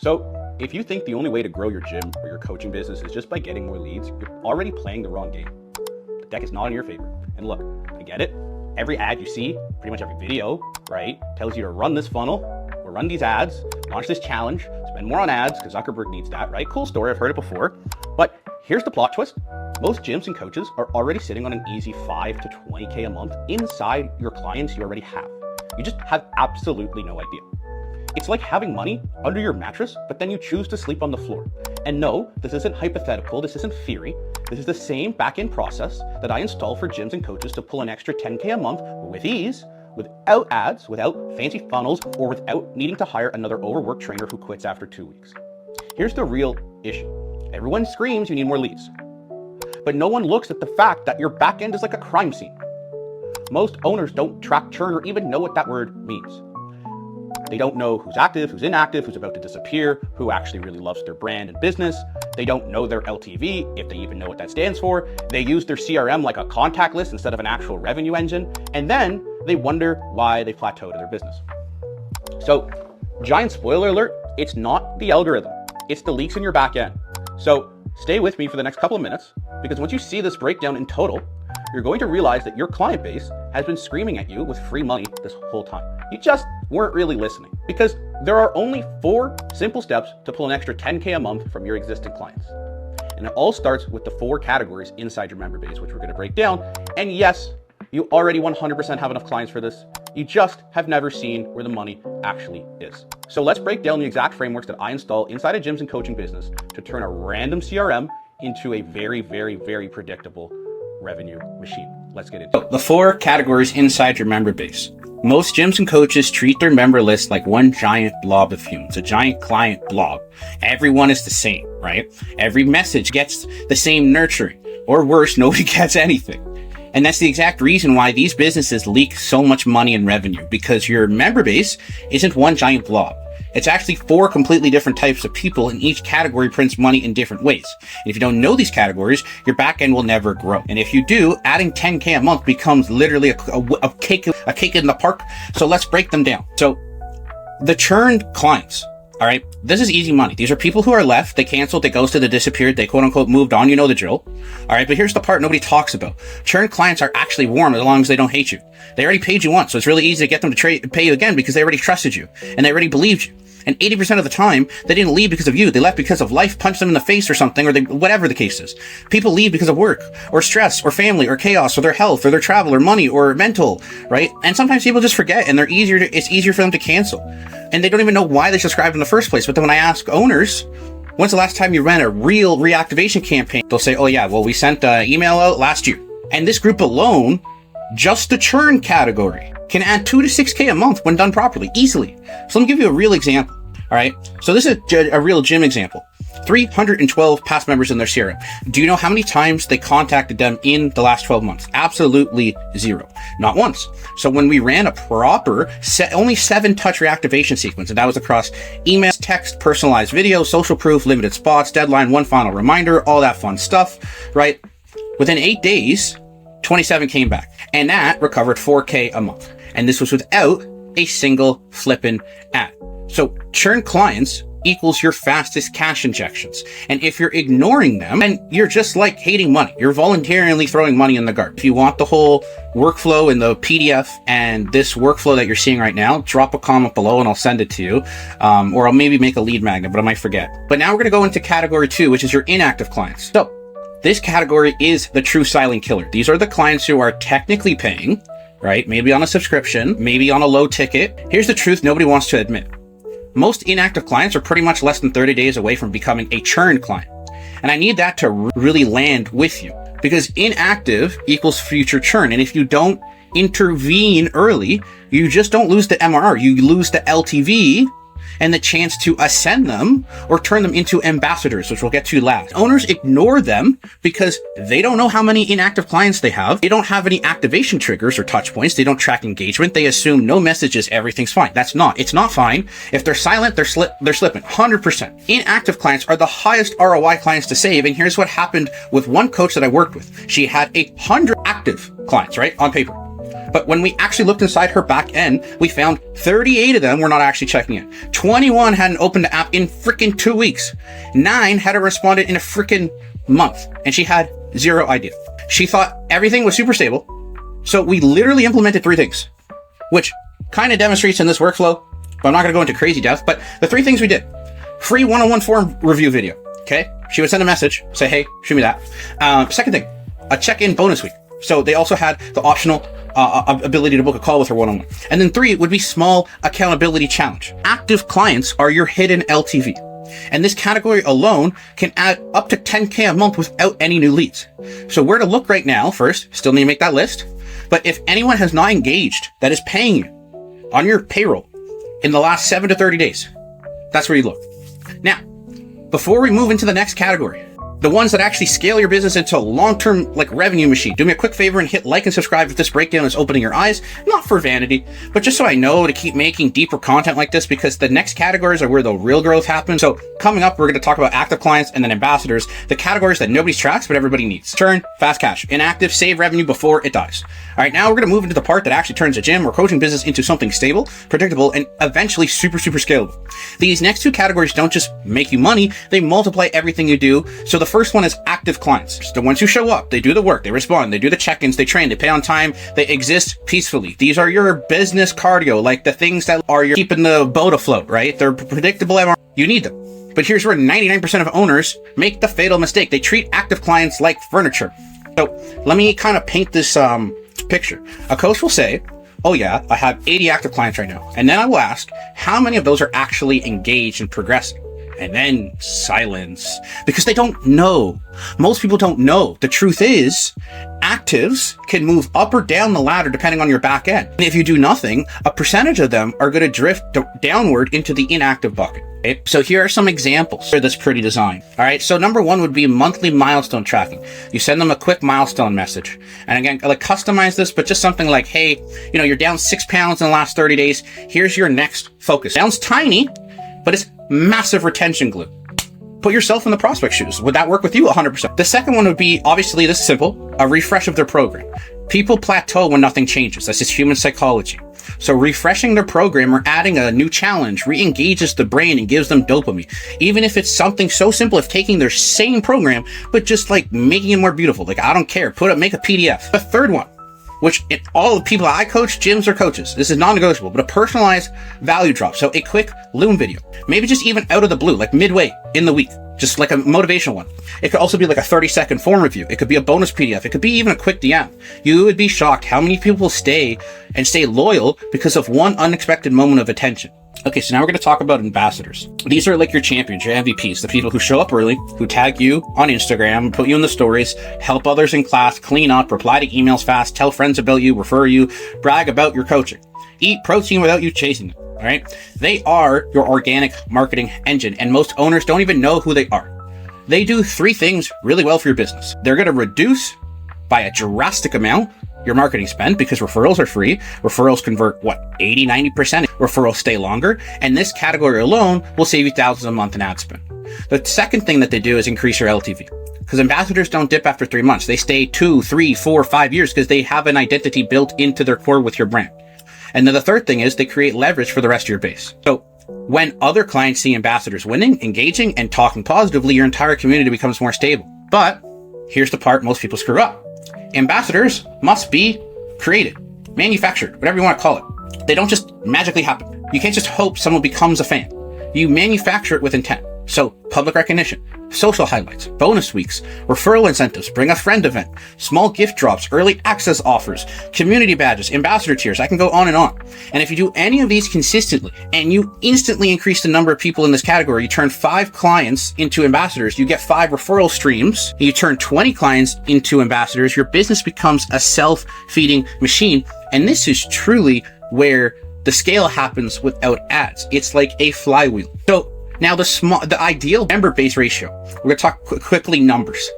So if you think the only way to grow your gym or your coaching business is just by getting more leads, you're already playing the wrong game. The deck is not in your favor. And look, I get it. Every ad you see, pretty much every video, right, tells you to run this funnel or run these ads, launch this challenge, spend more on ads because Zuckerberg needs that, right? Cool story, I've heard it before. But here's the plot twist. Most gyms and coaches are already sitting on an easy 5 to 20K a month inside your clients you already have. You just have absolutely no idea. It's like having money under your mattress, but then you choose to sleep on the floor. And no, this isn't hypothetical, this isn't theory. This is the same back-end process that I install for gyms and coaches to pull an extra 10K a month with ease, without ads, without fancy funnels, or without needing to hire another overworked trainer who quits after 2 weeks. Here's the real issue. Everyone screams you need more leads, but no one looks at the fact that your back-end is like a crime scene. Most owners don't track churn or even know what that word means. They don't know who's active, who's inactive, who's about to disappear, who actually really loves their brand and business. They don't know their LTV, if they even know what that stands for. They use their CRM like a contact list instead of an actual revenue engine. And then they wonder why they plateaued in their business. So, giant spoiler alert, it's not the algorithm. It's the leaks in your back end. So stay with me for the next couple of minutes, because once you see this breakdown in total, you're going to realize that your client base has been screaming at you with free money this whole time. You just weren't really listening, because there are only 4 simple steps to pull an extra 10K a month from your existing clients. And it all starts with the 4 categories inside your member base, which we're going to break down. And yes, you already 100% have enough clients for this. You just have never seen where the money actually is. So let's break down the exact frameworks that I install inside a gyms and coaching business to turn a random CRM into a very, very, very predictable revenue machine. Let's get into it. The 4 categories inside your member base. Most gyms and coaches treat their member list like one giant blob of fumes, a giant client blob. Everyone is the same, right? Every message gets the same nurturing, or worse, nobody gets anything. And that's the exact reason why these businesses leak so much money and revenue, because your member base isn't one giant blob. It's actually 4 completely different types of people, and each category prints money in different ways. And if you don't know these categories, your back end will never grow. And if you do, adding 10K a month becomes literally a cake in the park. So let's break them down. So the churned clients. All right, this is easy money. These are people who are left, they canceled, they ghosted, they disappeared, they quote unquote moved on, you know the drill. All right, but here's the part nobody talks about. Churned clients are actually warm as long as they don't hate you. They already paid you once, so it's really easy to get them to pay you again because they already trusted you and they already believed you. And 80% of the time, they didn't leave because of you. They left because of life punched them in the face or something, or whatever the case is. People leave because of work, or stress, or family, or chaos, or their health, or their travel, or money, or mental, right? And sometimes people just forget, and it's easier for them to cancel. And they don't even know why they subscribed in the first place. But then when I ask owners, when's the last time you ran a real reactivation campaign? They'll say, oh yeah, well, we sent an email out last year. And this group alone, just the churn category, can add 2 to 6K a month when done properly, easily. So let me give you a real example. All right. So this is a real gym example. 312 past members in their CRM. Do you know how many times they contacted them in the last 12 months? Absolutely 0. Not once. So when we ran a proper only 7-touch reactivation sequence, and that was across email, text, personalized video, social proof, limited spots, deadline, one final reminder, all that fun stuff, right? Within 8 days, 27 came back, and that recovered 4K a month. And this was without a single flippin' ad. So churn clients equals your fastest cash injections. And if you're ignoring them, then you're just like hating money. You're voluntarily throwing money in the garbage. If you want the whole workflow in the PDF and this workflow that you're seeing right now, drop a comment below and I'll send it to you. Or I'll maybe make a lead magnet, but I might forget. But now we're going to go into category 2, which is your inactive clients. So this category is the true silent killer. These are the clients who are technically paying, right? Maybe on a subscription, maybe on a low ticket. Here's the truth nobody wants to admit. Most inactive clients are pretty much less than 30 days away from becoming a churned client. And I need that to really land with you, because inactive equals future churn. And if you don't intervene early, you just don't lose the MRR. You lose the LTV and the chance to ascend them or turn them into ambassadors, which we'll get to last. Owners ignore them because they don't know how many inactive clients they have. They don't have any activation triggers or touch points. They don't track engagement. They assume no messages, everything's fine. It's not fine. If they're silent, they're slipping 100%. Inactive clients are the highest ROI clients to save. And here's what happened with one coach that I worked with. She had 100 active clients, right? On paper. But when we actually looked inside her back end, we found 38 of them were not actually checking in. 21 hadn't opened the app in freaking 2 weeks. 9 hadn't responded in a freaking month. And she had zero idea. She thought everything was super stable. So we literally implemented 3 things, which kind of demonstrates in this workflow, but I'm not going to go into crazy depth. But the 3 things we did: free one-on-one form review video. Okay. She would send a message, say, hey, shoot me that. Second thing, a check-in bonus week. So they also had the optional ability to book a call with her one-on-one. And then 3 would be small accountability challenge. Active clients are your hidden LTV. And this category alone can add up to 10K a month without any new leads. So where to look right now, first, still need to make that list. But if anyone has not engaged that is paying you on your payroll in the last 7 to 30 days, that's where you look. Now, before we move into the next category, the ones that actually scale your business into a long-term revenue machine, do me a quick favor and hit like and subscribe if this breakdown is opening your eyes, not for vanity, but just so I know to keep making deeper content like this, because the next categories are where the real growth happens. So coming up, we're going to talk about active clients and then ambassadors, the categories that nobody tracks, but everybody needs. Churn, fast cash, inactive, save revenue before it dies. All right, now we're going to move into the part that actually turns a gym or coaching business into something stable, predictable, and eventually super, super scalable. These next 2 categories don't just make you money, they multiply everything you do. So the first one is active clients. The ones who show up, they do the work, they respond, they do the check-ins, they train, they pay on time, they exist peacefully. These are your business cardio, like the things that are your keeping the boat afloat, right? They're predictable. You need them. But here's where 99% of owners make the fatal mistake. They treat active clients like furniture. So let me kind of paint this picture. A coach will say, oh yeah, I have 80 active clients right now. And then I will ask, how many of those are actually engaged and progressing? And then silence, because they don't know. Most people don't know. The truth is, actives can move up or down the ladder depending on your back end. And if you do nothing, a percentage of them are going to drift downward into the inactive bucket. Okay? So here are some examples for this pretty design. All right. So number 1 would be monthly milestone tracking. You send them a quick milestone message. And again, customize this, but just something like, hey, you're down 6 pounds in the last 30 days. Here's your next focus. Sounds tiny, but it's massive retention glue. Put yourself in the prospect shoes. Would that work with you? 100%. The second one would be, obviously this is simple, a refresh of their program. People plateau when nothing changes. That's just human psychology. So refreshing their program or adding a new challenge re-engages the brain and gives them dopamine. Even if it's something so simple as taking their same program, but just making it more beautiful. I don't care. Make a PDF. The third one, which all the people I coach, gyms or coaches, this is non-negotiable, but a personalized value drop. So a quick Loom video, maybe just even out of the blue, midway in the week, just a motivational one. It could also be a 30-second form review. It could be a bonus PDF. It could be even a quick DM. You would be shocked how many people stay loyal because of one unexpected moment of attention. Okay, so now we're going to talk about ambassadors. These are your champions, your MVPs, the people who show up early, who tag you on Instagram, put you in the stories, help others in class, clean up, reply to emails fast, tell friends about you, refer you, brag about your coaching, eat protein without you chasing them. All right. They are your organic marketing engine, and most owners don't even know who they are. They do 3 things really well for your business. They're going to reduce by a drastic amount your marketing spend, because referrals are free. Referrals convert 80, 90%. Referrals stay longer. And this category alone will save you thousands a month in ad spend. The second thing that they do is increase your LTV, because ambassadors don't dip after 3 months. They stay 2, 3, 4, 5 years because they have an identity built into their core with your brand. And then the third thing is they create leverage for the rest of your base. So when other clients see ambassadors winning, engaging, and talking positively, your entire community becomes more stable. But here's the part most people screw up. Ambassadors must be created, manufactured, whatever you want to call it. They don't just magically happen. You can't just hope someone becomes a fan. You manufacture it with intent. So public recognition, social highlights, bonus weeks, referral incentives, bring a friend event, small gift drops, early access offers, community badges, ambassador tiers. I can go on and on. And if you do any of these consistently and you instantly increase the number of people in this category, you turn 5 clients into ambassadors, you get 5 referral streams, you turn 20 clients into ambassadors, your business becomes a self-feeding machine. And this is truly where the scale happens without ads. It's like a flywheel. So now the ideal member base ratio, we're going to talk quickly numbers.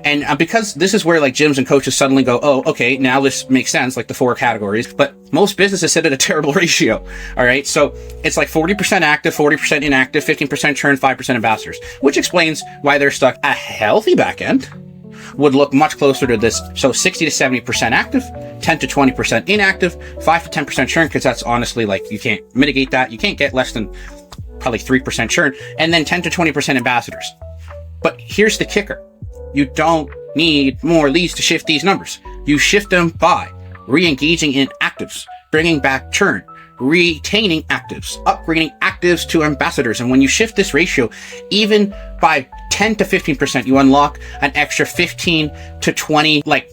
And because this is where gyms and coaches suddenly go, oh, okay, now this makes sense, the 4 categories, but most businesses sit at a terrible ratio. All right. So it's 40% active, 40% inactive, 15% churn, 5% ambassadors, which explains why they're stuck a healthy back end, would look much closer to this. So 60 to 70% active, 10 to 20% inactive, 5 to 10% churn, because that's honestly like, you can't mitigate that. You can't get less than probably 3% churn, and then 10 to 20% ambassadors. But here's the kicker. You don't need more leads to shift these numbers. You shift them by re-engaging in actives, bringing back churn, retaining actives, upgrading actives to ambassadors. And when you shift this ratio, even by 10 to 15%, you unlock an extra 15 to 20, like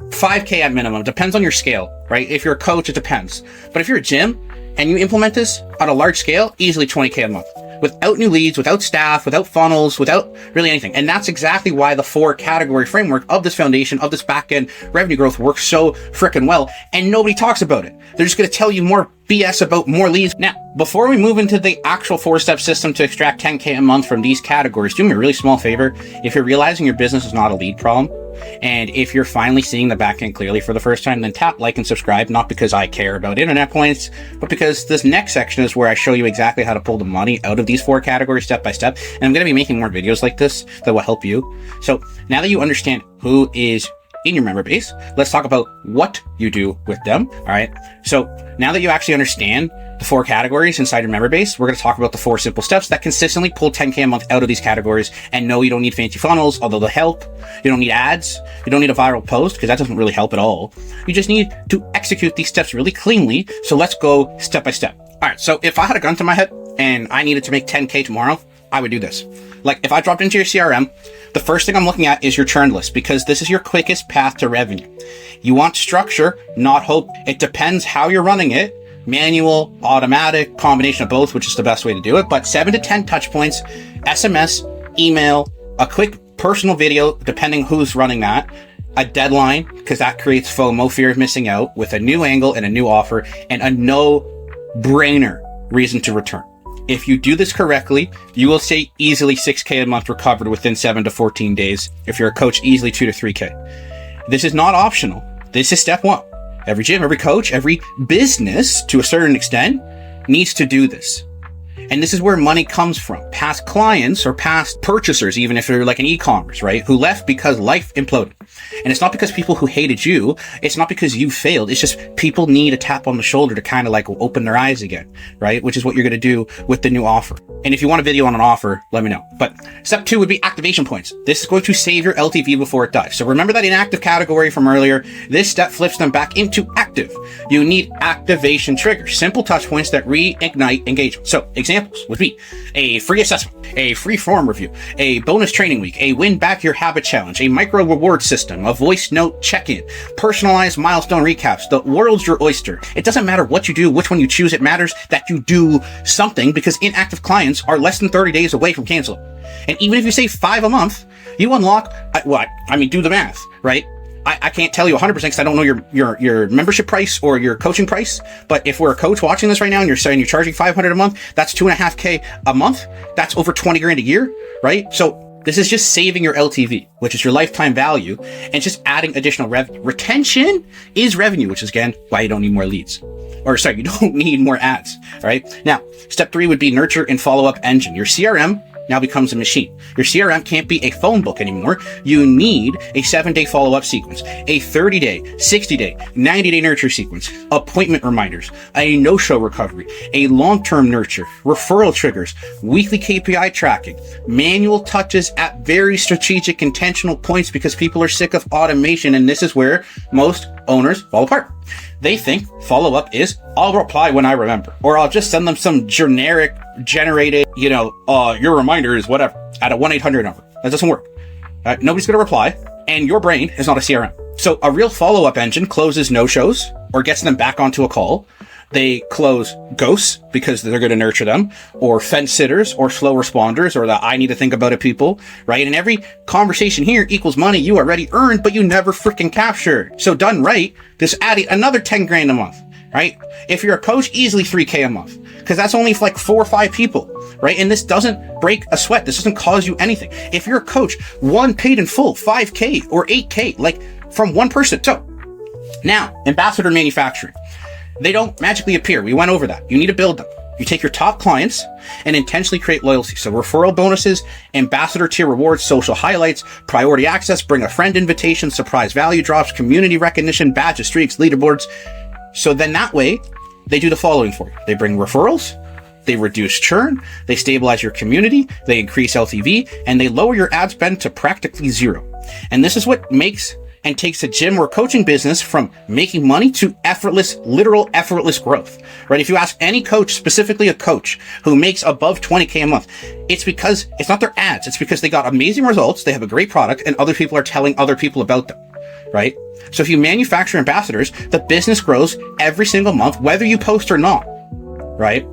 5K at minimum. Depends on your scale, right? If you're a coach, it depends. But if you're a gym and you implement this on a large scale, easily 20K a month. Without new leads, without staff, without funnels, without really anything. And that's exactly why the 4 category framework of this foundation, of this back-end revenue growth works so freaking well. And nobody talks about it. They're just going to tell you more BS about more leads. Now, before we move into the actual 4-step system to extract 10K a month from these categories, do me a really small favor. If you're realizing your business is not a lead problem, and if you're finally seeing the backend clearly for the first time, then tap like and subscribe, not because I care about internet points, but because this next section is where I show you exactly how to pull the money out of these 4 categories step by step. And I'm going to be making more videos like this that will help you. So now that you understand who is in your member base, let's talk about what you do with them. All right. So now that you actually understand the 4 categories inside your member base, we're going to talk about the 4 simple steps that consistently pull 10K a month out of these categories. And no, you don't need fancy funnels, although they'll help. You don't need ads. You don't need a viral post, because that doesn't really help at all. You just need to execute these steps really cleanly. So let's go step by step. All right. So if I had a gun to my head and I needed to make 10K tomorrow, I would do this. Like if I dropped into your CRM, the first thing I'm looking at is your churned list, because this is your quickest path to revenue. You want structure, not hope. It depends how you're running it. Manual, automatic, combination of both, which is the best way to do it. But 7 to 10 touch points, SMS, email, a quick personal video, depending who's running that, a deadline, because that creates FOMO, fear of missing out, with a new angle and a new offer, and a no-brainer reason to return. If you do this correctly, you will see easily 6K a month recovered within 7 to 14 days. If you're a coach, easily 2 to 3K. This is not optional. This is step 1. Every gym, every coach, every business, to a certain extent, needs to do this. And this is where money comes from. Past clients or past purchasers, even if they're like an e-commerce, right? Who left because life imploded. And it's not because people who hated you. It's not because you failed. It's just people need a tap on the shoulder to kind of like open their eyes again, right? Which is what you're going to do with the new offer. And if you want a video on an offer, let me know. But step 2 would be activation points. This is going to save your LTV before it dies. So remember that inactive category from earlier. This step flips them back into active. You need activation triggers, simple touch points that reignite engagement. So examples would be a free assessment, a free form review, a bonus training week, a win back your habit challenge, a micro reward system, a voice note check-in, personalized milestone recaps. The world's your oyster. It doesn't matter what you do, which one you choose. It matters that you do something, because inactive clients are less than 30 days away from canceling. And even if you save 5 a month, you unlock do the math, right? I can't tell you 100% because I don't know your membership price or your coaching price. But if we're a coach watching this right now and you're saying you're charging $500 a month, that's 2.5K a month. That's over 20 grand a year, right? So this is just saving your LTV, which is your lifetime value, and just adding additional revenue. Retention is revenue, which is again why you don't need more leads. Or sorry, you don't need more ads. All right. Now, step 3 would be nurture and follow-up engine. Your CRM now becomes a machine. Your CRM can't be a phone book anymore. You need a 7-day follow-up sequence, a 30-day, 60-day, 90-day nurture sequence, appointment reminders, a no-show recovery, a long-term nurture, referral triggers, weekly KPI tracking, manual touches at very strategic, intentional points, because people are sick of automation. And this is where most owners fall apart. They think follow-up is, I'll reply when I remember, or I'll just send them some generic generated, your reminder is whatever at a 1-800 number. That doesn't work. Nobody's going to reply, and your brain is not a CRM. So a real follow-up engine closes no-shows or gets them back onto a call. They close ghosts because they're going to nurture them, or fence sitters, or slow responders, or the I need to think about it people, right? And every conversation here equals money you already earned, but you never freaking captured. So done right, this added another 10 grand a month, right? If you're a coach, easily 3K a month, because that's only like 4 or 5 people, right? And this doesn't break a sweat. This doesn't cause you anything. If you're a coach, one paid in full, 5K or 8K, like from one person. So now, ambassador manufacturing. They don't magically appear. We went over that. You need to build them. You take your top clients and intentionally create loyalty. So referral bonuses, ambassador tier rewards, social highlights, priority access, bring a friend invitation, surprise value drops, community recognition, badges, streaks, leaderboards. So then that way they do the following for you. They bring referrals, they reduce churn, they stabilize your community, they increase LTV, and they lower your ad spend to practically zero. And this is what makes and takes a gym or coaching business from making money to effortless, literal effortless growth, right? If you ask any coach, specifically a coach who makes above 20K a month, it's because it's not their ads. It's because they got amazing results. They have a great product and other people are telling other people about them, right? So if you manufacture ambassadors, the business grows every single month, whether you post or not, right?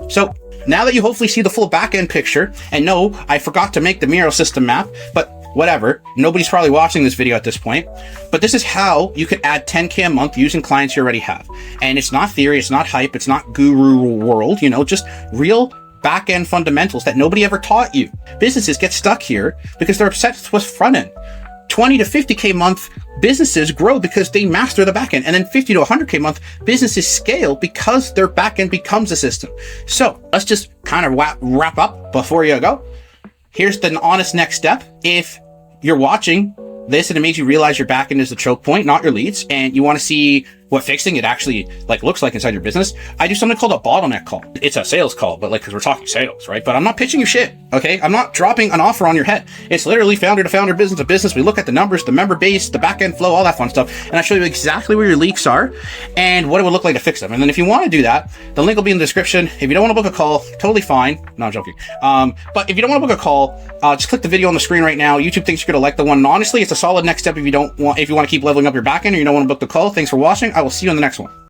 So now that you hopefully see the full back-end picture, and no, I forgot to make the Miro system map, but whatever, nobody's probably watching this video at this point, but this is how you could add 10K a month using clients you already have. And it's not theory, it's not hype, it's not guru world, just real back-end fundamentals that nobody ever taught you. Businesses get stuck here because they're obsessed with front-end. 20 to 50K a month businesses grow because they master the back end, and then 50 to 100K a month businesses scale because their back end becomes a system. So let's just kind of wrap up before you go. Here's the honest next step. If you're watching this and it makes you realize your backend is the choke point, not your leads, and you want to see what fixing it actually looks like inside your business, I do something called a bottleneck call. It's a sales call, but because we're talking sales, right? But I'm not pitching you shit, okay? I'm not dropping an offer on your head. It's literally founder to founder, business to business. We look at the numbers, the member base, the back end flow, all that fun stuff, and I show you exactly where your leaks are and what it would look like to fix them. And then if you want to do that, the link will be in the description. If you don't want to book a call, totally fine. No, I'm joking. But if you don't want to book a call, just click the video on the screen right now. YouTube thinks you're going to like the one. And honestly, it's a solid next step if you want to keep leveling up your back end or you don't want to book the call. Thanks for watching. I will see you in the next one.